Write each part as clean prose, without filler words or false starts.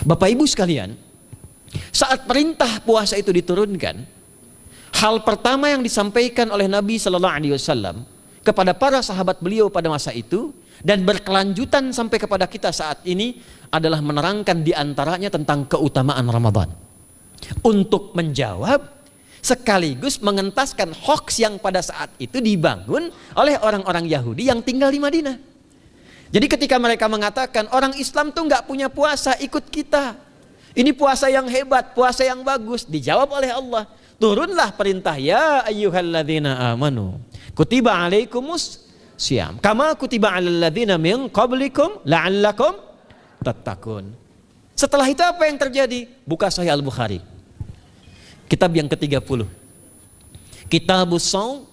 Bapak Ibu sekalian, saat perintah puasa itu diturunkan, hal pertama yang disampaikan oleh Nabi Sallallahu Alaihi Wasallam kepada para sahabat beliau pada masa itu dan berkelanjutan sampai kepada kita saat ini adalah menerangkan diantaranya tentang keutamaan Ramadan, untuk menjawab sekaligus mengentaskan hoax yang pada saat itu dibangun oleh orang-orang Yahudi yang tinggal di Madinah. Jadi ketika mereka mengatakan orang Islam tuh nggak punya puasa, ikut kita, ini puasa yang hebat, puasa yang bagus, dijawab oleh Allah, turunlah perintah, ya ayyuhalladzina amanu kutiba alaikumus syiyam kama kutiba alal ladzina min qablikum la'allakum tattaqun. Setelah itu apa yang terjadi? Buka Sahih Al-Bukhari, kitab yang ke-30, Kitabus Shaum,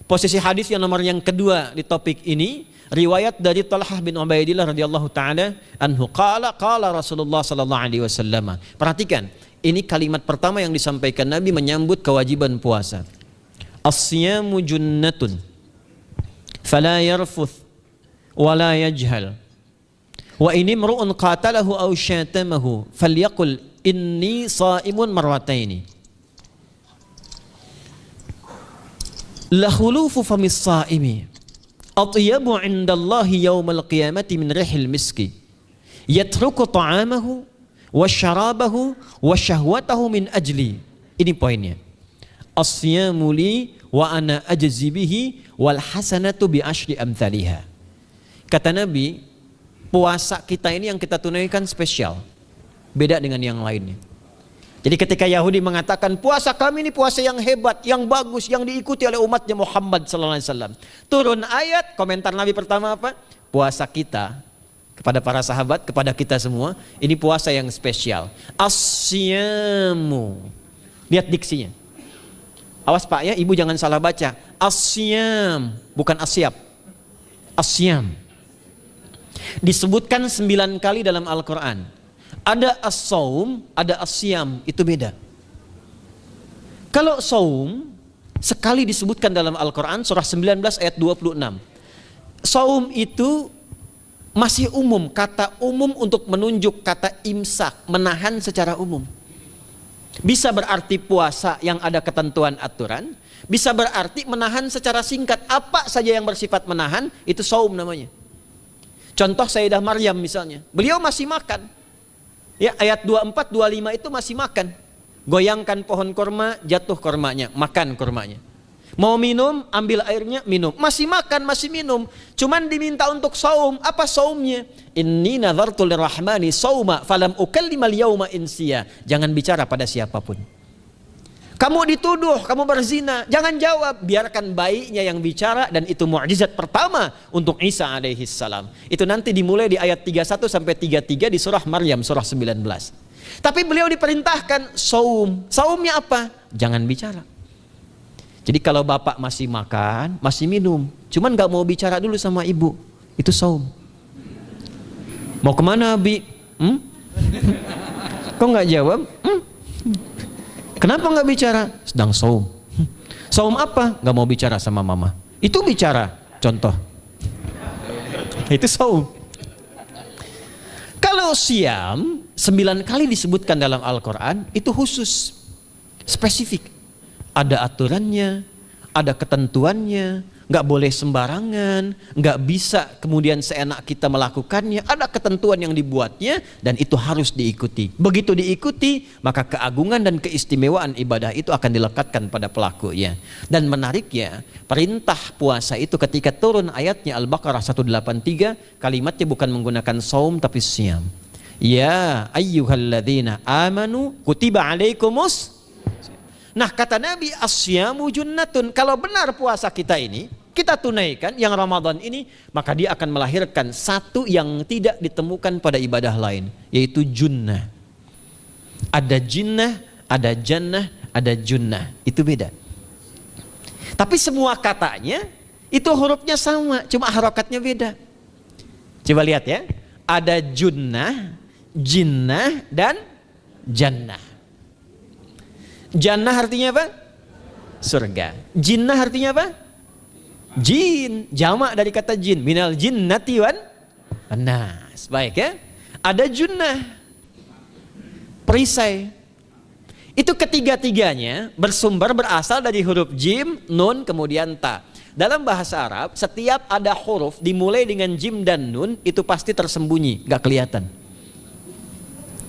posisi hadis yang nomor yang kedua di topik ini, riwayat dari Talhah bin Ubaidillah radhiyallahu taala anhu, qala Rasulullah sallallahu alaihi wasallam. Perhatikan, ini kalimat pertama yang disampaikan Nabi menyambut kewajiban puasa. As-siyamu junnatun fala yarfuth wala yajhal wa in imru'un qatalahu aw syatamahu falyaqul inni sha'imun marwataini la khulufu famis sha'imi atyabu 'indallahi yaumal qiyamati min rihil miski yatruku ta'amahu wa syarabahu wa syahwatahu min ajli. Ini poinnya. As-siyamu li wa ana ajzi bihi wal hasanatu bi asyri amthaliha. Kata Nabi, puasa kita ini yang kita tunaikan spesial, beda dengan yang lainnya. Jadi ketika Yahudi mengatakan puasa kami ini puasa yang hebat, yang bagus, yang diikuti oleh umatnya Muhammad sallallahu alaihi wasallam, turun ayat, komentar Nabi pertama apa? Puasa kita kepada para sahabat, kepada kita semua, ini puasa yang spesial. As-siyamu. Lihat diksinya. Awas Pak ya, Ibu jangan salah baca. As-siyam, bukan asyab. As-siyam. Disebutkan 9 kali dalam Al-Quran. Ada as-saum, ada as-siyam, itu beda. Kalau saum, sekali disebutkan dalam Al-Quran, surah 19 ayat 26. Saum itu masih umum, kata umum untuk menunjuk kata imsak, menahan secara umum. Bisa berarti puasa yang ada ketentuan aturan, bisa berarti menahan secara singkat. Apa saja yang bersifat menahan, itu saum namanya. Contoh Sayyidah Maryam misalnya, beliau masih makan. Ya, ayat 24, 25 itu masih makan. Goyangkan pohon kurma, jatuh kurmanya, makan kurmanya. Mau minum, ambil airnya, minum. Masih makan, masih minum. Cuman diminta untuk saum. Apa saumnya? Inni nadhartu lirrahmani sauma falam ukallimal yauma insiya. Jangan bicara pada siapapun. Kamu dituduh, kamu berzina, jangan jawab. Biarkan bayinya yang bicara, dan itu mukjizat pertama untuk Isa alaihi salam. Itu nanti dimulai di ayat 31 sampai 33 di surah Maryam, surah 19. Tapi beliau diperintahkan saum. Saumnya apa? Jangan bicara. Jadi kalau bapak masih makan, masih minum, cuman gak mau bicara dulu sama ibu, itu saum. Mau kemana Abi? Kok gak jawab? Kenapa gak bicara? Sedang saum. Saum apa? Gak mau bicara sama mama. Itu bicara, contoh. Itu saum. Kalau siam, 9 kali disebutkan dalam Al-Quran, itu khusus, spesifik. Ada aturannya, ada ketentuannya, nggak boleh sembarangan, nggak bisa kemudian seenak kita melakukannya. Ada ketentuan yang dibuatnya dan itu harus diikuti. Begitu diikuti, maka keagungan dan keistimewaan ibadah itu akan dilekatkan pada pelakunya. Dan menariknya, perintah puasa itu ketika turun ayatnya Al-Baqarah 183, kalimatnya bukan menggunakan saum tapi siyam. Ya ayyuhalladzina amanu kutiba alaikumus. Nah kata Nabi, asyamu junnatun. Kalau benar puasa kita ini kita tunaikan yang Ramadan ini, maka dia akan melahirkan satu yang tidak ditemukan pada ibadah lain, yaitu junnah. Ada jinnah, ada jannah, ada junnah. Itu beda. Tapi semua katanya itu hurufnya sama, cuma harokatnya beda. Coba lihat ya. Ada junnah, jinnah, dan jannah. Jannah artinya apa? Surga. Jinnah artinya apa? Jin. Jamak dari kata jin. Minal jinnati wan nas. Baik ya. Ada junnah. perisai. Itu ketiga-tiganya bersumber berasal dari huruf jim, nun, kemudian ta. Dalam bahasa Arab, setiap ada huruf dimulai dengan jim dan nun, itu pasti tersembunyi, gak kelihatan.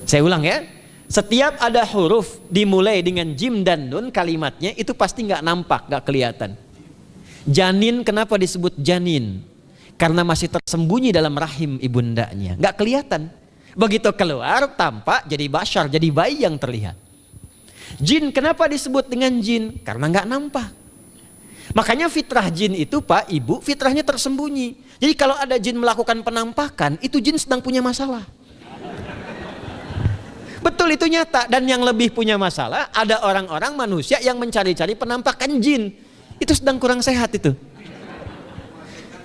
Saya ulang ya. Setiap ada huruf dimulai dengan jim dan nun, kalimatnya itu pasti gak nampak, gak kelihatan. Janin, kenapa disebut janin? Karena masih tersembunyi dalam rahim ibundanya, gak kelihatan. Begitu keluar, tampak jadi bashar, jadi bayi yang terlihat. Jin, kenapa disebut dengan jin? Karena nggak nampak. Makanya fitrah jin itu Pak, Ibu, fitrahnya tersembunyi. Jadi kalau ada jin melakukan penampakan, itu jin sedang punya masalah. Betul, itu nyata. Dan yang lebih punya masalah, ada orang-orang manusia yang mencari-cari penampakan jin. Itu sedang kurang sehat itu.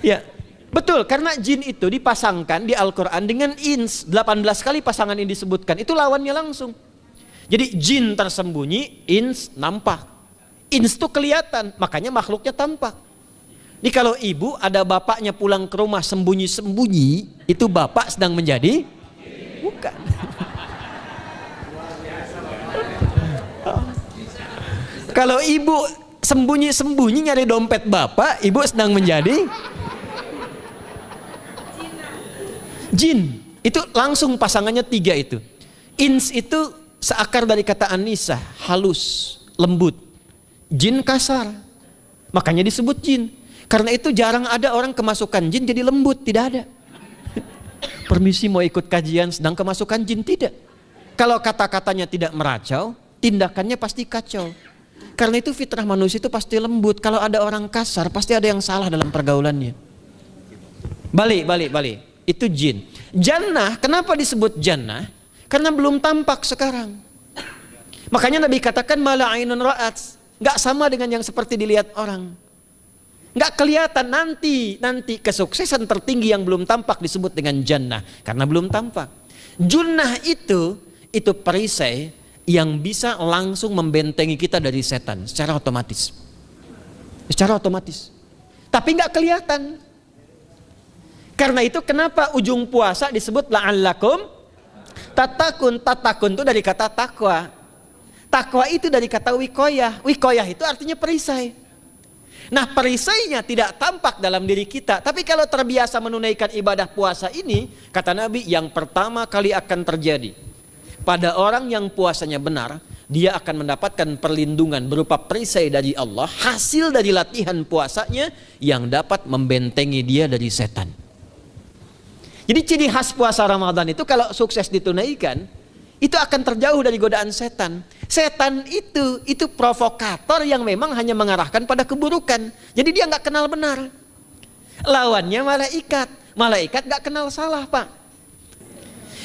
Ya, betul, karena jin itu dipasangkan di Al-Quran dengan ins. 18 kali pasangan ini disebutkan, itu lawannya langsung. Jadi jin tersembunyi, ins nampak. Ins itu kelihatan, makanya makhluknya tampak. Ini kalau ibu ada bapaknya pulang ke rumah sembunyi-sembunyi, itu bapak sedang menjadi? Bukan. Kalau ibu sembunyi-sembunyi nyari dompet bapak, ibu sedang menjadi? Jin. Itu langsung pasangannya 3 itu. Ins itu seakar dari kata anisa, halus, lembut. Jin kasar, makanya disebut jin. Karena itu jarang ada orang kemasukan jin jadi lembut, tidak ada. Permisi mau ikut kajian sedang kemasukan jin, tidak. Kalau kata-katanya tidak meracau, tindakannya pasti kacau. Karena itu fitrah manusia itu pasti lembut. Kalau ada orang kasar, pasti ada yang salah dalam pergaulannya. Balik. Itu jin. Jannah, kenapa disebut jannah? Karena belum tampak sekarang. Makanya Nabi katakan mala ainun ra'at, nggak sama dengan yang seperti dilihat orang. Nggak kelihatan, nanti kesuksesan tertinggi yang belum tampak disebut dengan jannah karena belum tampak. Junnah itu perisai yang bisa langsung membentengi kita dari setan secara otomatis. Tapi nggak kelihatan. Karena itu kenapa ujung puasa disebut la'allakum tatakun itu dari kata takwa. Takwa itu dari kata wikoyah. Wikoyah itu artinya perisai. Nah, perisainya tidak tampak dalam diri kita. Tapi kalau terbiasa menunaikan ibadah puasa ini, kata Nabi, yang pertama kali akan terjadi pada orang yang puasanya benar, dia akan mendapatkan perlindungan berupa perisai dari Allah, hasil dari latihan puasanya yang dapat membentengi dia dari setan. Jadi ciri khas puasa Ramadan itu kalau sukses ditunaikan, itu akan terjauh dari godaan setan. Setan itu provokator yang memang hanya mengarahkan pada keburukan. Jadi dia nggak kenal benar. Lawannya malaikat. Malaikat nggak kenal salah, Pak.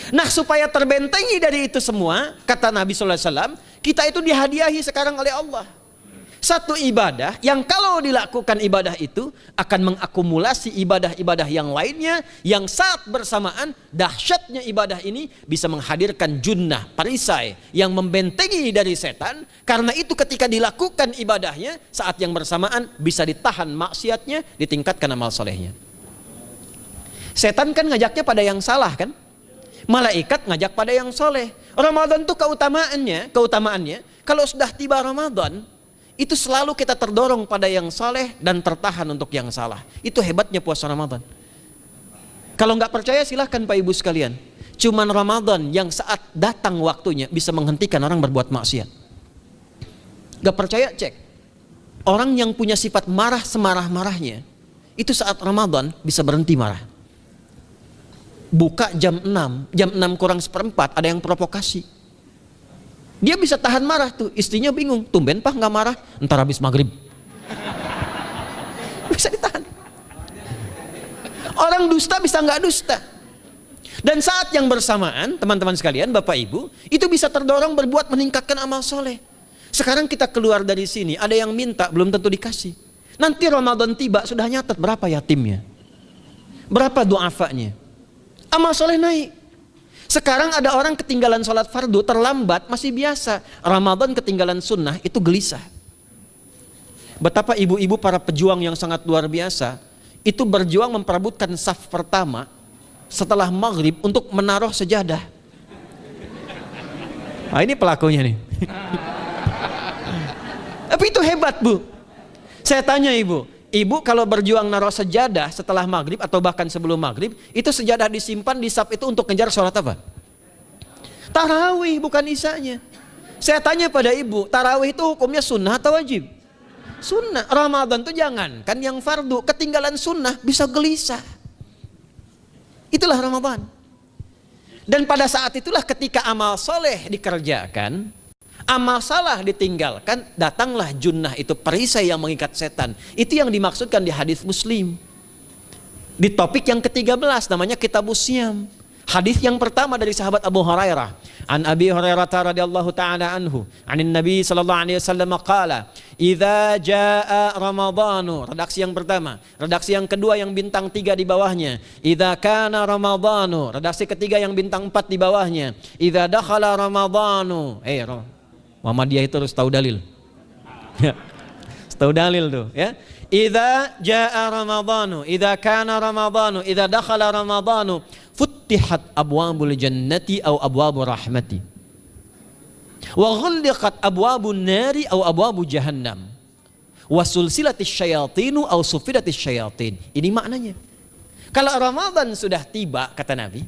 Nah, supaya terbentengi dari itu semua, kata Nabi SAW, kita itu dihadiahi sekarang oleh Allah. Satu ibadah yang kalau dilakukan ibadah itu akan mengakumulasi ibadah-ibadah yang lainnya, yang saat bersamaan dahsyatnya ibadah ini bisa menghadirkan junnah, perisai yang membentengi dari setan. Karena itu ketika dilakukan ibadahnya, saat yang bersamaan bisa ditahan maksiatnya, ditingkatkan amal solehnya. Setan kan ngajaknya pada yang salah kan? Malaikat ngajak pada yang soleh. Ramadan itu keutamaannya kalau sudah tiba Ramadan, itu selalu kita terdorong pada yang saleh dan tertahan untuk yang salah. Itu hebatnya puasa Ramadan. Kalau nggak percaya silahkan Pak Ibu sekalian. Cuman Ramadan yang saat datang waktunya bisa menghentikan orang berbuat maksiat. Nggak percaya cek. Orang yang punya sifat marah semarah-marahnya, itu saat Ramadan bisa berhenti marah. Buka jam 6 kurang seperempat ada yang provokasi. Dia bisa tahan marah tuh, istrinya bingung, tumben Pak nggak marah, entar habis maghrib. Bisa ditahan. Orang dusta bisa nggak dusta. Dan saat yang bersamaan, teman-teman sekalian, Bapak Ibu, itu bisa terdorong berbuat meningkatkan amal soleh. Sekarang kita keluar dari sini, ada yang minta, belum tentu dikasih. Nanti Ramadan tiba, sudah nyatet berapa yatimnya, berapa du'afanya. Amal soleh naik. Sekarang ada orang ketinggalan sholat fardu terlambat masih biasa. Ramadan ketinggalan sunnah itu gelisah. Betapa ibu-ibu para pejuang yang sangat luar biasa itu berjuang memperebutkan saf pertama setelah maghrib untuk menaruh sejadah. Ah, ini pelakunya nih. Tapi itu hebat, Bu. Saya tanya ibu kalau berjuang naruh sejadah setelah maghrib atau bahkan sebelum maghrib, itu sejadah disimpan di saf itu untuk kejar sholat apa? Tarawih, bukan isanya. Saya tanya pada ibu, tarawih itu hukumnya sunnah atau wajib? Sunnah. Ramadan tuh jangan kan yang fardu, ketinggalan sunnah bisa gelisah. Itulah Ramadan. Dan pada saat itulah ketika amal soleh dikerjakan, amal salah ditinggalkan, datanglah junnah, itu perisai yang mengikat setan. Itu yang dimaksudkan di hadis Muslim. Di topik yang ke-13 namanya Kitabus Syam. Hadis yang pertama dari sahabat Abu Hurairah. An Abi Hurairah radhiyallahu taala anhu, anin Nabi sallallahu alaihi wasallam qala, "Idza jaa Ramadhanu." Redaksi yang pertama. Redaksi yang kedua yang bintang 3 di bawahnya. "Idza kana Ramadhanu." Redaksi ketiga yang bintang 4 di bawahnya. "Idza dakhala Ramadhanu." Muhammadiyah itu harus tahu dalil. Ya. Tahu dalil tuh, ya. Idza jaa Ramadhanu, idza kana Ramadhanu, idza dakhala Ramadhanu, futtihat abwabul jannati aw abwabur rahmati. Wa ghulliqat abwabun nari aw abwabu jahannam. Wa sulsilatis syayatinu aw sufidatis syayatin. Ini maknanya. Kalau Ramadan sudah tiba, kata Nabi,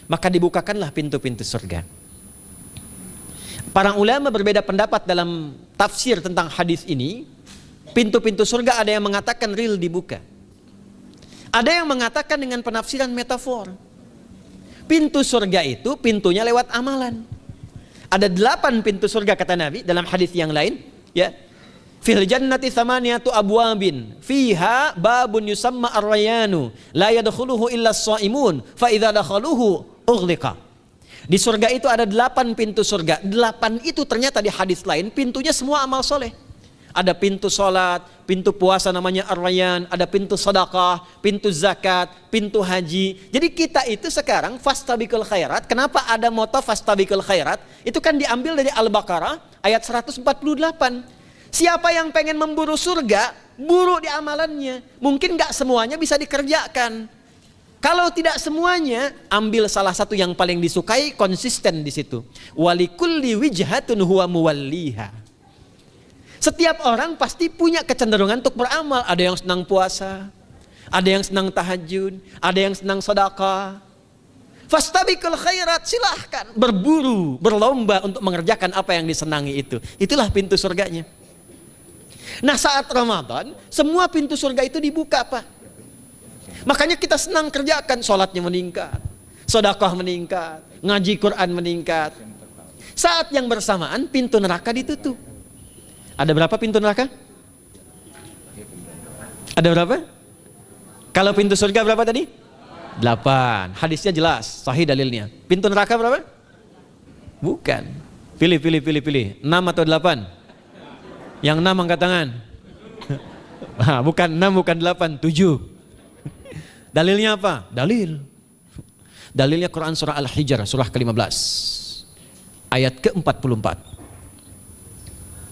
maka dibukakanlah pintu-pintu surga. Para ulama berbeda pendapat dalam tafsir tentang hadis ini. Pintu-pintu surga ada yang mengatakan real dibuka. Ada yang mengatakan dengan penafsiran metafor. Pintu surga itu pintunya lewat amalan. Ada 8 pintu surga kata Nabi dalam hadis yang lain, ya. Fil jannati thamaniyatu abwabin fiha babun yusamma ar-rayanu la yadkhuluhu illa as-shaimun fa idza dakhaluhu ughliqa. Di surga itu ada 8 pintu surga. 8 itu ternyata di hadis lain pintunya semua amal soleh. Ada pintu sholat, pintu puasa namanya ar-rayyan, ada pintu sedekah, pintu zakat, pintu haji. Jadi kita itu sekarang fastabiqul khairat. Kenapa ada moto fastabiqul khairat? Itu kan diambil dari Al-Baqarah ayat 148. Siapa yang pengen memburu surga, buru di amalannya. Mungkin gak semuanya bisa dikerjakan. Kalau tidak semuanya, ambil salah satu yang paling disukai, konsisten di situ. Walikulli wijhatun huwa muwalliha. Setiap orang pasti punya kecenderungan untuk beramal. Ada yang senang puasa, ada yang senang tahajud, ada yang senang sedekah. Fastabiqul khairat, silahkan berburu, berlomba untuk mengerjakan apa yang disenangi itu. Itulah pintu surganya. Nah, saat Ramadan, semua pintu surga itu dibuka, Pak. Makanya kita senang kerjakan, sholatnya meningkat, sedekah meningkat, ngaji Quran meningkat. Saat yang bersamaan pintu neraka ditutup. Ada berapa pintu neraka? Ada berapa? Kalau pintu surga berapa tadi? 8. Hadisnya jelas, sahih dalilnya. Pintu neraka berapa? Bukan. Pilih. 6 atau 8? Yang 6 angkat tangan. Bukan 6, bukan 8, 7. Dalilnya apa? Dalilnya Quran surah Al-Hijr, surah ke-15. Ayat ke-44.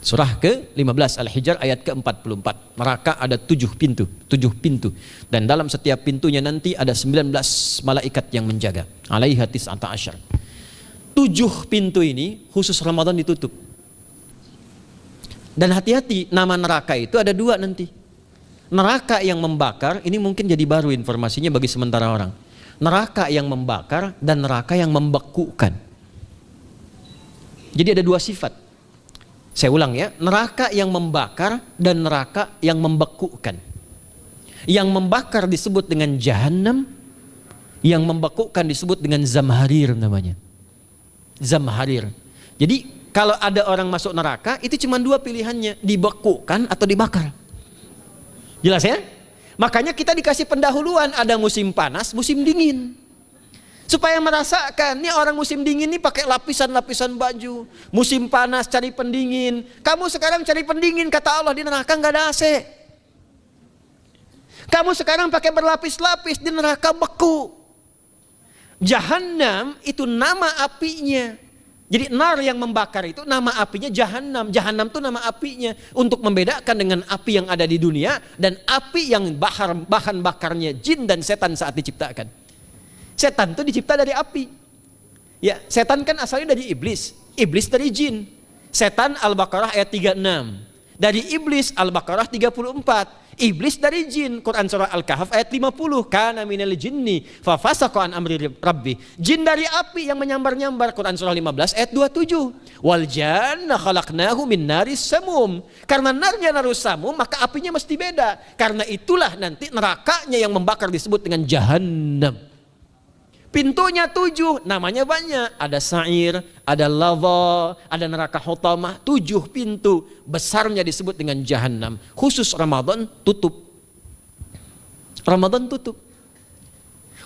Surah ke-15 Al-Hijr ayat ke-44. Neraka ada 7 pintu. Dan dalam setiap pintunya nanti ada 19 malaikat yang menjaga. Alaiha tis'ata asyar. 7 pintu ini khusus Ramadan ditutup. Dan hati-hati, nama neraka itu ada 2 nanti. Neraka yang membakar, ini mungkin jadi baru informasinya bagi sementara orang. Neraka yang membakar dan neraka yang membekukan. Jadi ada 2 sifat. Saya ulang ya, neraka yang membakar dan neraka yang membekukan. Yang membakar disebut dengan Jahannam, yang membekukan disebut dengan Zamharir namanya. Zamharir. Jadi kalau ada orang masuk neraka, itu cuma 2 pilihannya, dibekukan atau dibakar. Jelas ya? Makanya kita dikasih pendahuluan, ada musim panas, musim dingin. Supaya merasakan, nih orang musim dingin nih pakai lapisan-lapisan baju. Musim panas cari pendingin. Kamu sekarang cari pendingin, kata Allah, di neraka nggak ada AC. Kamu sekarang pakai berlapis-lapis, di neraka beku. Jahannam itu nama apinya. Jadi nar yang membakar itu nama apinya Jahannam. Jahannam itu nama apinya. Untuk membedakan dengan api yang ada di dunia dan api yang bahan bakarnya jin dan setan saat diciptakan. Setan itu dicipta dari api. Ya, setan kan asalnya dari iblis. iblis dari jin. Setan Al-Baqarah ayat 36. Dari iblis Al-Baqarah 34. Iblis dari jin, Quran surah Al-Kahf ayat 50. Kana minal jinni fa fasaqa an amri rabbi. Jin dari api yang menyambar-nyambar, Quran surah 15 ayat 27. Wal janna khalaqnahu min naris samum. Karena narnya narus samum, maka apinya mesti beda. Karena itulah nanti nerakanya yang membakar disebut dengan jahannam. Pintunya 7, namanya banyak. Ada sa'ir, ada lava, ada neraka hutamah. 7 pintu, besarnya disebut dengan jahannam. Khusus Ramadan tutup. Ramadan tutup.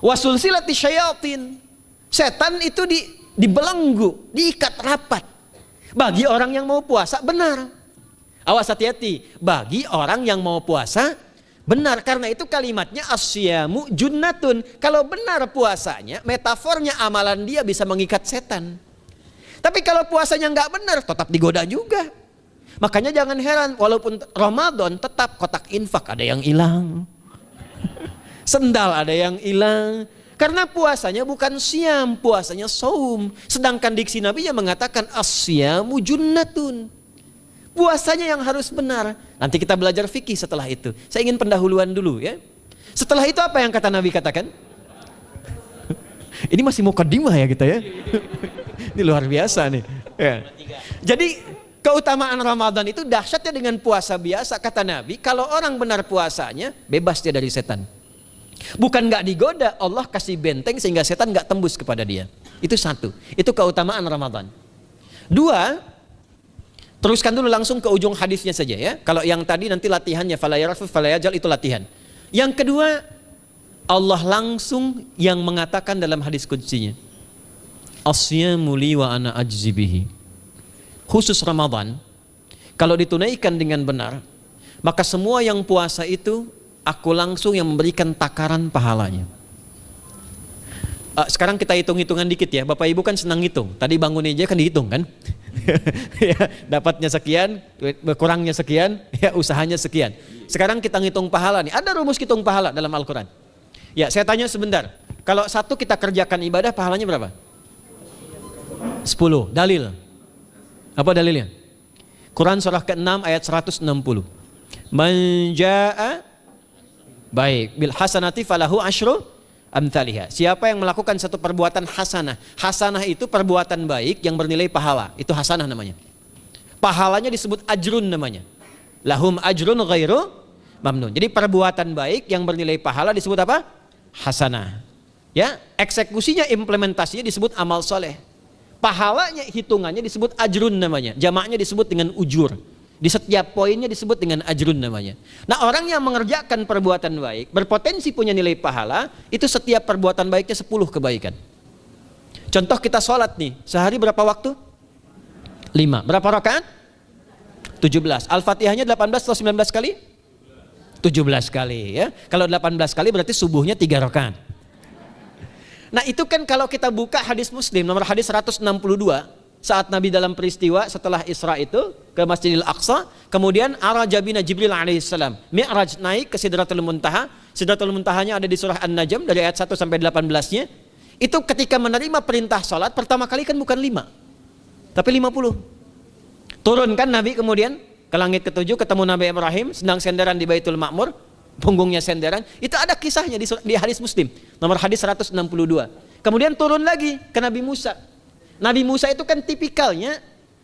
Wasulsilati syayatin. Setan itu dibelenggu, diikat rapat. Bagi orang yang mau puasa benar. Awas hati-hati. Bagi orang yang mau puasa benar, karena itu kalimatnya asyamu junnatun. Kalau benar puasanya, metafornya amalan dia bisa mengikat setan. Tapi kalau puasanya nggak benar, tetap digoda juga. Makanya jangan heran, walaupun Ramadan tetap kotak infak ada yang hilang. Sendal ada yang hilang. Karena puasanya bukan siam, puasanya saum. Sedangkan diksi Nabi yang mengatakan asyamu junnatun. Puasanya yang harus benar. Nanti kita belajar fikih setelah itu. Saya ingin pendahuluan dulu ya. Setelah itu apa yang kata Nabi katakan? Ini masih mukadimah ya kita ya. Ini luar biasa nih. Ya. Jadi keutamaan Ramadan itu dahsyatnya dengan puasa biasa. Kata Nabi, kalau orang benar puasanya, bebas dia dari setan. Bukan nggak digoda, Allah kasih benteng sehingga setan nggak tembus kepada dia. Itu satu. Itu keutamaan Ramadan. 2, teruskan dulu langsung ke ujung hadisnya saja ya. Kalau yang tadi nanti latihannya fala yarfus fala yajal, itu latihan. Yang kedua, Allah langsung yang mengatakan dalam hadis qudsinya, asyamu li wa ana ajzi bihi. Khusus Ramadan, kalau ditunaikan dengan benar, maka semua yang puasa itu aku langsung yang memberikan takaran pahalanya. Sekarang kita hitung-hitungan dikit ya. Bapak Ibu kan senang hitung. Tadi bangun aja kan dihitung kan? Ya, dapatnya sekian, berkurangnya sekian, ya usahanya sekian. Sekarang kita ngitung pahala nih. Ada rumus hitung pahala dalam Al-Quran. Ya, saya tanya sebentar. Kalau satu kita kerjakan ibadah, pahalanya berapa? 10. Dalil. Apa dalilnya? Quran surah ke-6 ayat 160. Man jaa baik bil hasanati falahu asyru amthaliha. Siapa yang melakukan satu perbuatan hasanah. Hasanah itu perbuatan baik yang bernilai pahala. Itu hasanah namanya. Pahalanya disebut ajrun namanya. Lahum ajrun ghairu mamnun. Jadi perbuatan baik yang bernilai pahala disebut apa? Hasanah. Ya, eksekusinya, implementasinya disebut amal soleh. Pahalanya, hitungannya disebut ajrun namanya. Jamaknya disebut dengan ujur. Di setiap poinnya disebut dengan ajrun namanya. Nah, orang yang mengerjakan perbuatan baik berpotensi punya nilai pahala, itu setiap perbuatan baiknya 10 kebaikan. Contoh kita sholat nih, sehari berapa waktu? 5. Berapa rakaat? 17. Al-Fatihahnya 18 atau 19 kali? 17 kali ya. Kalau 18 kali berarti subuhnya 3 rakaat. Nah, itu kan kalau kita buka hadis Muslim nomor hadis 162, saat Nabi dalam peristiwa setelah Isra itu ke Masjidil Aqsa, kemudian araja bina Jibril alaihissalam, Mi'raj naik ke Sidratul Muntaha. Sidratul Muntahanya ada di surah An-Najm dari ayat 1 sampai 18-nya. Itu ketika menerima perintah salat pertama kali kan bukan 5, tapi 50. Turun kan Nabi kemudian ke langit ke-7, ketemu Nabi Ibrahim sedang senderan di Baitul Ma'mur, punggungnya senderan. Itu ada kisahnya di hadis Muslim nomor hadis 162. Kemudian turun lagi ke Nabi Musa. Nabi Musa itu kan tipikalnya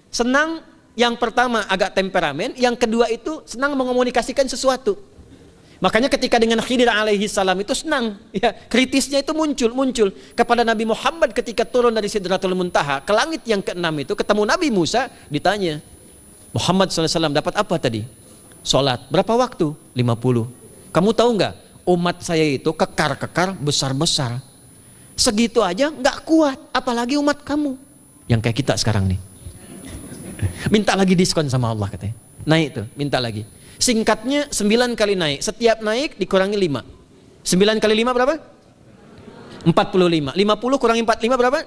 senang, yang pertama agak temperamen, yang kedua itu senang mengomunikasikan sesuatu. Makanya ketika dengan Khidir alaihi salam itu senang, ya, kritisnya itu muncul kepada Nabi Muhammad ketika turun dari Sidratul Muntaha ke langit yang ke-6 itu ketemu Nabi Musa, ditanya, Muhammad SAW dapat apa tadi? Sholat. Berapa waktu? 50. Kamu tahu nggak? Umat saya itu kekar-kekar besar-besar. Segitu aja nggak kuat, apalagi umat kamu yang kayak kita sekarang nih. Minta lagi diskon sama Allah katanya. Naik tuh, minta lagi. Singkatnya 9 kali naik. Setiap naik dikurangi 5. 9 kali 5 berapa? 45. 50 kurangi 45 berapa?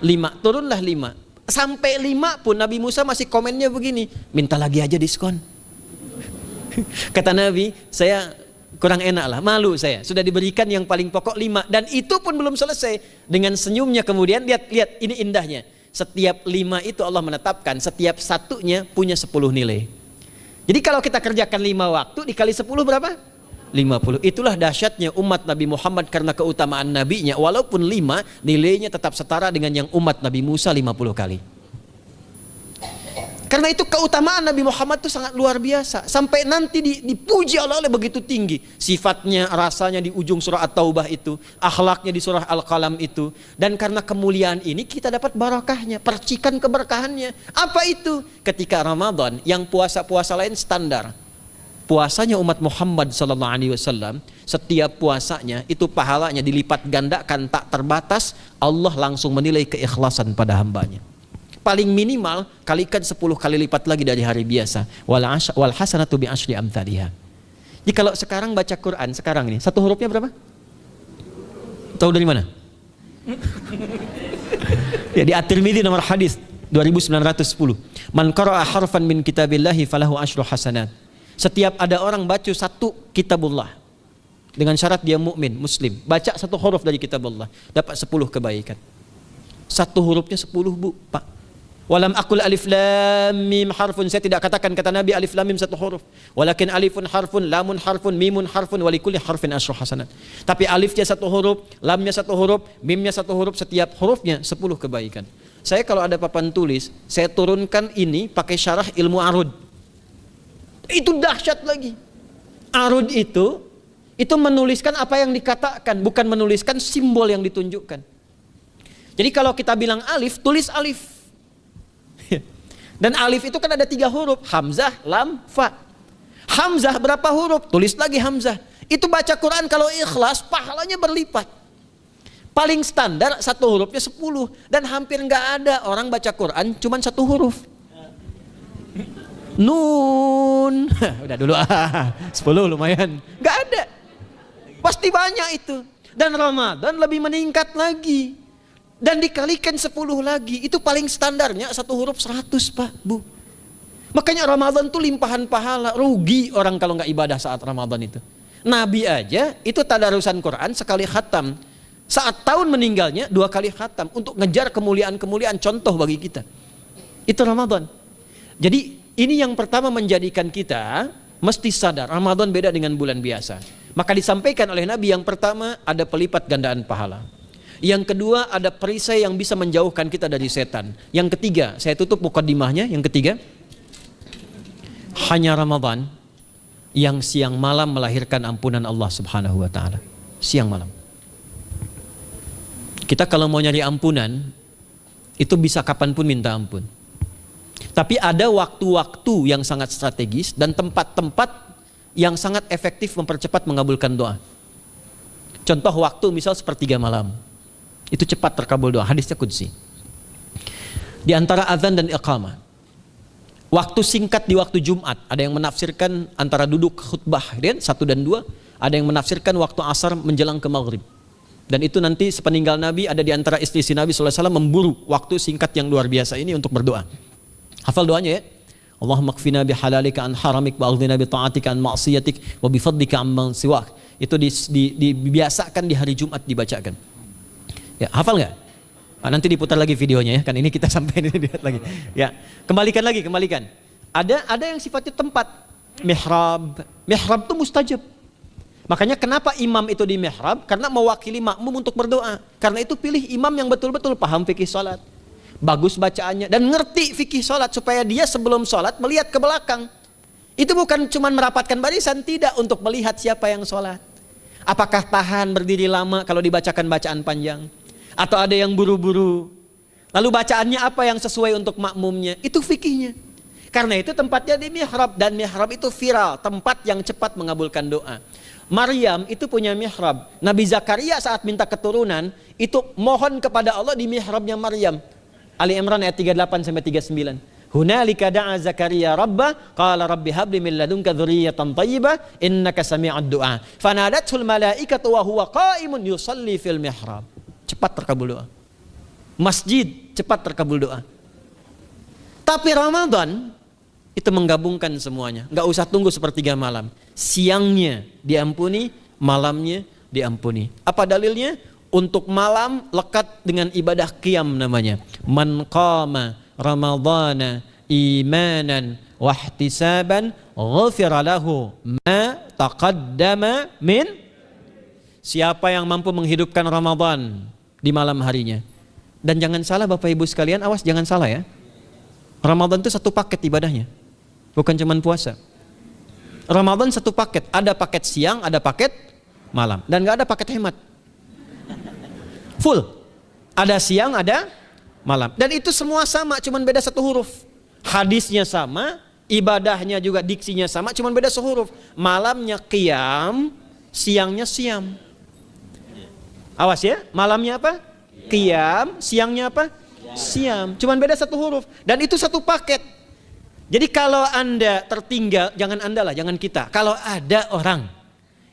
5. Turunlah 5. Sampai 5 pun Nabi Musa masih komennya begini, minta lagi aja diskon. Kata Nabi, saya kurang enak lah, malu saya. Sudah diberikan yang paling pokok 5, dan itu pun belum selesai. Dengan senyumnya kemudian, lihat ini indahnya. Setiap 5 itu Allah menetapkan, setiap satunya punya 10 nilai. Jadi kalau kita kerjakan 5 waktu dikali 10 berapa? 50. Itulah dahsyatnya umat Nabi Muhammad karena keutamaan nabinya. Walaupun 5, nilainya tetap setara dengan yang umat Nabi Musa 50 kali. Karena itu keutamaan Nabi Muhammad itu sangat luar biasa. Sampai nanti dipuji Allah oleh begitu tinggi. Sifatnya, rasanya di ujung surah At-Taubah itu. Akhlaknya di surah Al-Qalam itu. Dan karena kemuliaan ini kita dapat barakahnya. Percikan keberkahannya. Apa itu? Ketika Ramadan yang puasa-puasa lain standar. Puasanya umat Muhammad SAW, setiap puasanya itu pahalanya dilipat gandakan tak terbatas. Allah langsung menilai keikhlasan pada hambanya. Paling minimal kalikan 10 kali lipat lagi dari hari biasa. Wal hasanatu bi asyri amthaliha. Jadi kalau sekarang baca Quran sekarang ini, satu hurufnya berapa? Tahu dari mana? Ya, di At-Tirmidzi nomor hadis 2910. Man qara'a harfan min kitabillahi falahu asyru hasanat. Setiap ada orang baca satu kitabullah dengan syarat dia mukmin, muslim, baca satu huruf dari kitabullah, dapat 10 kebaikan. Satu hurufnya 10, Bu, Pak. Walam aqul alif lam mim harfun, saya tidak katakan kata Nabi alif lam mim satu huruf, walakin alifun harfun, lamun harfun, mimun harfun, walikulli harfin asyru hasanat. Tapi alifnya satu huruf, lamnya satu huruf, mimnya satu huruf, setiap hurufnya 10 kebaikan. Saya kalau ada papan tulis, saya turunkan ini pakai syarah ilmu arud. Itu dahsyat lagi. Arud itu menuliskan apa yang dikatakan, bukan menuliskan simbol yang ditunjukkan. Jadi kalau kita bilang alif, tulis alif. Dan alif itu kan ada 3 huruf, hamzah, lam, fa. Hamzah berapa huruf? Tulis lagi hamzah. Itu baca Quran kalau ikhlas, pahalanya berlipat. Paling standar satu hurufnya 10. Dan hampir nggak ada orang baca Quran cuman satu huruf. Nun. Udah dulu 10 lumayan. Nggak ada. Pasti banyak itu. Dan Ramadan lebih meningkat lagi. Dan dikalikan 10 lagi, itu paling standarnya satu huruf 100, Pak, Bu. Makanya Ramadan itu limpahan pahala. Rugi orang kalau nggak ibadah saat Ramadan itu. Nabi aja itu tadarusan Quran sekali khatam. Saat tahun meninggalnya 2 kali khatam untuk ngejar kemuliaan-kemuliaan, contoh bagi kita. Itu Ramadan. Jadi ini yang pertama menjadikan kita mesti sadar Ramadan beda dengan bulan biasa. Maka disampaikan oleh Nabi yang pertama ada pelipat gandaan pahala. Yang kedua ada perisai yang bisa menjauhkan kita dari setan. Yang ketiga, saya tutup mukadimahnya. Yang ketiga, hanya Ramadan yang siang malam melahirkan ampunan Allah Subhanahu wa taala. Siang malam. Kita kalau mau nyari ampunan itu bisa kapanpun minta ampun. Tapi ada waktu-waktu yang sangat strategis dan tempat-tempat yang sangat efektif mempercepat mengabulkan doa. Contoh waktu misal sepertiga malam. Itu cepat terkabul doa, hadisnya qudsi. Di antara azan dan iqamah. Waktu singkat di waktu Jumat, ada yang menafsirkan antara duduk khutbah, 1 dan 2, ada yang menafsirkan waktu asar menjelang ke maghrib. Dan itu nanti sepeninggal Nabi ada di antara istri Nabi SAW memburu waktu singkat yang luar biasa ini untuk berdoa. Hafal doanya ya. Allahumma qfina bihalalika an haramik wa aghdina bi ta'atika an ma'siyatik wa bi fadlika amman siwak. Itu dibiasakan di hari Jumat dibacakan. Ya, hafal nggak? Nah, nanti diputar lagi videonya ya, kan ini kita sampai ini lihat lagi. Ya, kembalikan. Ada yang sifatnya tempat. Mihrab itu mustajab. Makanya kenapa imam itu di mihrab? Karena mewakili makmum untuk berdoa. Karena itu pilih imam yang betul-betul paham fikih salat, bagus bacaannya dan ngerti fikih salat supaya dia sebelum salat melihat ke belakang. Itu bukan cuma merapatkan barisan, tidak, untuk melihat siapa yang salat. Apakah tahan berdiri lama kalau dibacakan bacaan panjang? Atau ada yang buru-buru? Lalu bacaannya apa yang sesuai untuk makmumnya? Itu fikihnya. Karena itu tempatnya di mihrab, dan mihrab itu viral, tempat yang cepat mengabulkan doa. Maryam itu punya mihrab. Nabi Zakaria saat minta keturunan itu mohon kepada Allah di mihrabnya Maryam. Ali Imran ayat 38 sampai 39. Hunalika da'a Zakaria rabbah qala rabbi habli min ladunka dzurriyyatan thayyibah innaka sami'ud du'a. Fanadatul malaikatu wa huwa qa'imun yusalli fil mihrab. Cepat terkabul doa. Masjid cepat terkabul doa. Tapi Ramadan itu menggabungkan semuanya. Enggak usah tunggu sepertiga malam. Siangnya diampuni, malamnya diampuni. Apa dalilnya? untuk malam lekat dengan ibadah qiyam namanya. Man qama ramadhana imanan wahtisaban ghufira lahu ma taqaddama min. Siapa yang mampu menghidupkan Ramadan di malam harinya. Dan jangan salah Bapak Ibu sekalian, awas jangan salah ya. Ramadan itu satu paket ibadahnya. Bukan cuma puasa. Ramadan satu paket, ada paket siang, ada paket malam, dan nggak ada paket hemat. Full, ada siang, ada malam, dan itu semua sama, cuman beda satu huruf. Hadisnya sama, ibadahnya juga diksinya sama, cuman beda sehuruf. Malamnya qiyam, siangnya siam. Awas ya, malamnya apa? Qiyam, siangnya apa? Siam. Cuman beda satu huruf, dan itu satu paket. Jadi kalau Anda tertinggal, jangan Anda lah, jangan kita. Kalau ada orang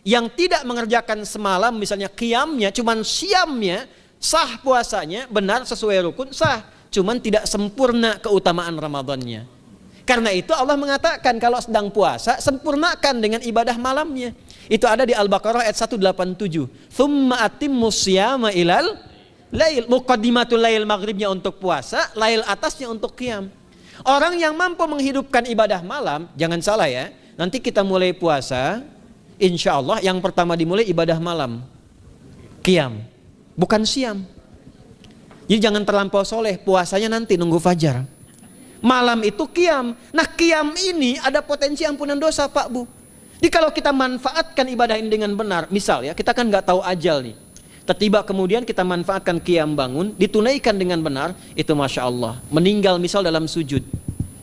yang tidak mengerjakan semalam, misalnya qiyamnya, cuman siamnya, sah puasanya, benar sesuai rukun, sah. Cuman tidak sempurna keutamaan Ramadannya. Karena itu Allah mengatakan kalau sedang puasa, sempurnakan dengan ibadah malamnya. Itu ada di Al-Baqarah ayat 187. Tsumma atimmus siyama ilal lail. Muqaddimatul lail, maghribnya untuk puasa, lail atasnya untuk qiyam. Orang yang mampu menghidupkan ibadah malam, jangan salah ya, nanti kita mulai puasa, insya Allah yang pertama dimulai ibadah malam, qiyam, bukan siam. Jadi jangan terlampau soleh, puasanya nanti nunggu fajar. Malam itu qiyam. Nah qiyam ini ada potensi ampunan dosa Pak Bu. Jadi kalau kita manfaatkan ibadah ini dengan benar, misal ya, kita kan nggak tahu ajal nih. Tiba kemudian kita manfaatkan qiyam bangun, ditunaikan dengan benar, itu Masya Allah. Meninggal misal dalam sujud,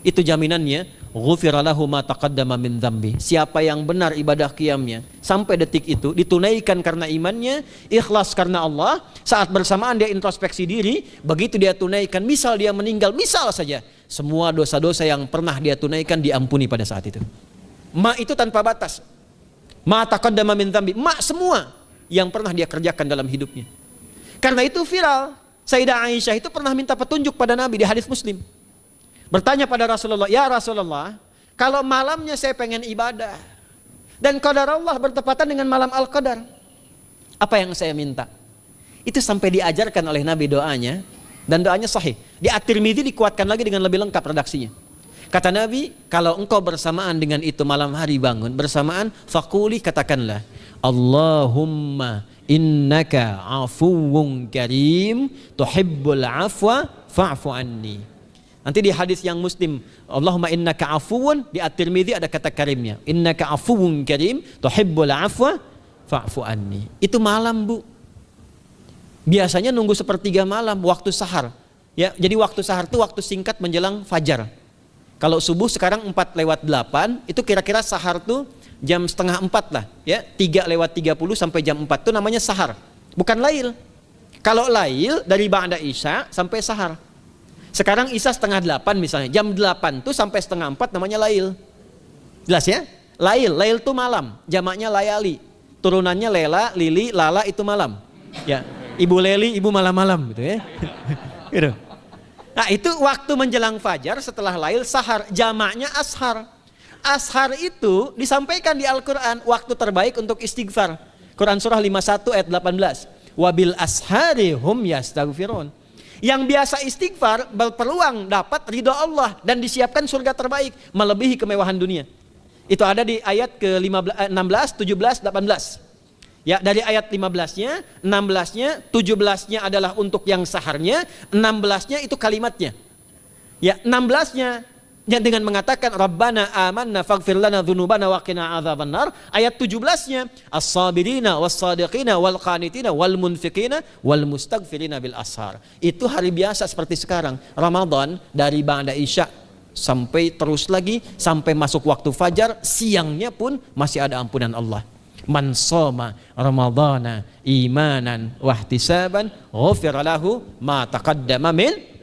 itu jaminannya, ghufira lahu ma taqaddama min dzambi. Siapa yang benar ibadah qiyamnya, sampai detik itu, ditunaikan karena imannya, ikhlas karena Allah, saat bersamaan dia introspeksi diri, begitu dia tunaikan, misal dia meninggal, misal saja, semua dosa-dosa yang pernah dia tunaikan diampuni pada saat itu. Ma itu tanpa batas. Ma taqaddama min dzambi, ma semua yang pernah dia kerjakan dalam hidupnya. Karena itu viral, Sayyidah Aisyah itu pernah minta petunjuk pada Nabi di hadis Muslim. Bertanya pada Rasulullah, ya Rasulullah, kalau malamnya saya pengen ibadah dan qadar Allah bertepatan dengan malam Al-Qadar, apa yang saya minta? Itu sampai diajarkan oleh Nabi doanya, dan doanya sahih. Di At-Tirmidzi dikuatkan lagi dengan lebih lengkap redaksinya. Kata Nabi, kalau engkau bersamaan dengan itu malam hari bangun, bersamaan, faquli, katakanlah, Allahumma innaka afuwun karim tuhibbul afwa fa'fu anni. Nanti di hadis yang Muslim, Allahumma innaka afuwun, di At-Tirmidzi ada kata karimnya, innaka afuwun karim tuhibbul afwa fa'fu anni. Itu malam Bu. Biasanya nunggu sepertiga malam, waktu sahar. Ya, jadi waktu sahar itu waktu singkat menjelang fajar. Kalau subuh sekarang 4:08, itu kira-kira sahar tuh jam setengah 4 lah, ya, 3:30 sampai jam 4 itu namanya sahar, bukan lail. Kalau lail dari ba'da isya sampai sahar. Sekarang isya setengah 8 misalnya, jam 8 tuh sampai setengah 4 namanya lail. Jelas ya? Lail tuh malam, jamaknya layali. Turunannya lela, lili, lala itu malam. Ya, ibu leli, ibu malam-malam gitu ya. Gitu. Nah itu waktu menjelang fajar setelah lail sahar, jamaknya ashar. Ashar itu disampaikan di Al-Quran, waktu terbaik untuk istighfar. Quran surah 51 ayat 18. Wabil ashari hum yastaghfirun. Yang biasa istighfar berpeluang dapat ridho Allah dan disiapkan surga terbaik, melebihi kemewahan dunia. Itu ada di ayat ke-16, 17, 18. Ya, dari ayat 15-nya, 16-nya, 17-nya adalah untuk yang saharnya, 16-nya itu kalimatnya. Ya, 16-nya yang dengan mengatakan Rabbana amanna faghfir lana dzunubana wa qina adzabannar. Ayat 17-nya as-sabirina was-sadiqina wal qanitina wal munfiqina wal mustaghfirina bil ashar. Itu hari biasa seperti sekarang. Ramadan dari ba'da isya sampai terus lagi sampai masuk waktu fajar, siangnya pun masih ada ampunan Allah. Man shoma ramadhana imanan wahtisaban ghufira lahu ma taqaddama min.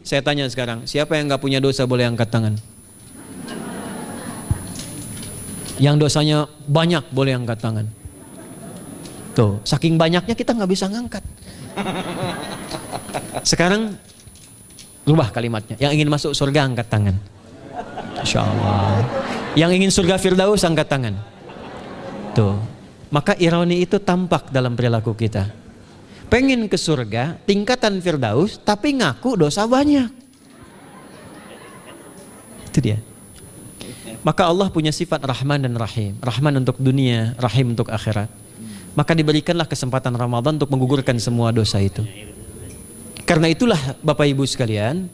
Saya tanya sekarang, siapa yang enggak punya dosa boleh angkat tangan? Yang dosanya banyak boleh angkat tangan. Tuh, saking banyaknya kita nggak bisa ngangkat. Sekarang rubah kalimatnya. Yang ingin masuk surga angkat tangan. Insyaallah. Yang ingin surga Firdaus angkat tangan. Tuh. Maka ironi itu tampak dalam perilaku kita. pengen ke surga, tingkatan Firdaus, tapi ngaku dosa banyak. Itu dia. Maka Allah punya sifat Rahman dan Rahim. Rahman untuk dunia, Rahim untuk akhirat. Maka diberikanlah kesempatan Ramadan untuk menggugurkan semua dosa itu. Karena itulah Bapak Ibu sekalian,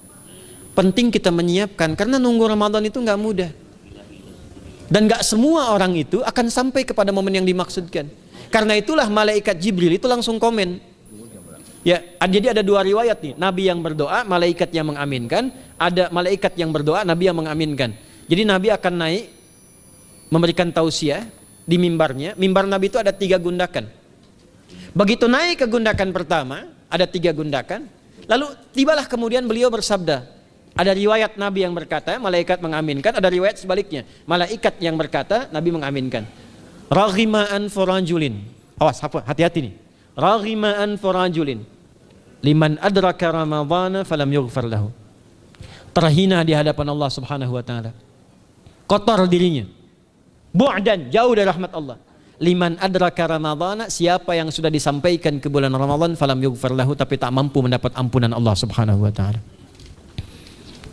penting kita menyiapkan, karena nunggu Ramadan itu nggak mudah. Dan nggak semua orang itu akan sampai kepada momen yang dimaksudkan. Karena itulah malaikat Jibril itu langsung komen. Ya, jadi ada dua riwayat nih. Nabi yang berdoa, malaikat yang mengaminkan. Ada malaikat yang berdoa, Nabi yang mengaminkan. Jadi Nabi akan naik memberikan tausiah di mimbarnya. Mimbar Nabi itu ada 3 gundakan. Begitu naik ke gundakan pertama, ada 3 gundakan. Lalu tibalah kemudian beliau bersabda. Ada riwayat Nabi yang berkata, malaikat mengaminkan. Ada riwayat sebaliknya, malaikat yang berkata, Nabi mengaminkan. Raghima anfu rajulin. Awas, hati-hati nih. Raghima anfu rajulin liman adraka ramadhana falam yughfar lahu. Terhina di hadapan Allah Subhanahu wa taala. Kotor dirinya. Bu'dan, jauh dari rahmat Allah. Liman adraka ramadhana, siapa yang sudah disampaikan ke bulan Ramadan falam yughfar lahu, tapi tak mampu mendapat ampunan Allah Subhanahu wa taala.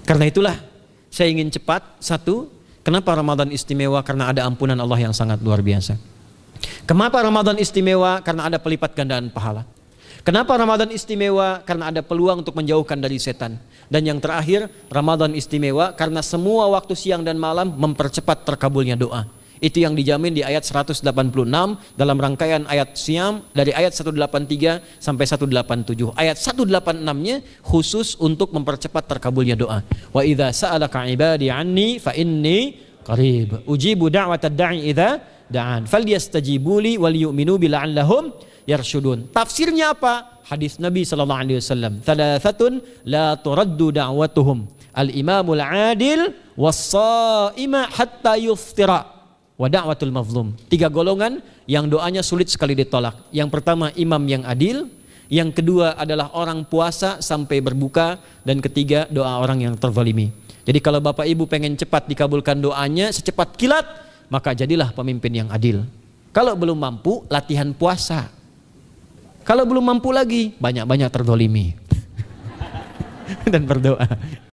Karena itulah saya ingin cepat. Satu, kenapa Ramadan istimewa? Karena ada ampunan Allah yang sangat luar biasa. Kenapa Ramadan istimewa? Karena ada pelipat gandaan pahala. Kenapa Ramadan istimewa? Karena ada peluang untuk menjauhkan dari setan. Dan yang terakhir, Ramadan istimewa karena semua waktu siang dan malam mempercepat terkabulnya doa. Itu yang dijamin di ayat 186 dalam rangkaian ayat Siyam dari ayat 183 sampai 187. Ayat 186-nya khusus untuk mempercepat terkabulnya doa. Wa idza sa'alaka 'ibadi 'anni fa inni qarib. Ujibu da'watad da'i idza da'an. Falyastajibu li wal yu'minu bi la'allahum yarshudun. Tafsirnya apa? Hadis Nabi sallallahu alaihi wasallam. Thalathatun la turaddu da'watuhum. Al-imamul 'adil was-sha'ima hatta yuftira. Wa da'watul mazlum. 3 golongan yang doanya sulit sekali ditolak. Yang pertama imam yang adil, yang kedua adalah orang puasa sampai berbuka, dan ketiga doa orang yang terzalimi. Jadi kalau Bapak Ibu pengen cepat dikabulkan doanya secepat kilat, maka jadilah pemimpin yang adil. Kalau belum mampu, latihan puasa. Kalau belum mampu lagi, banyak-banyak terzalimi dan berdoa.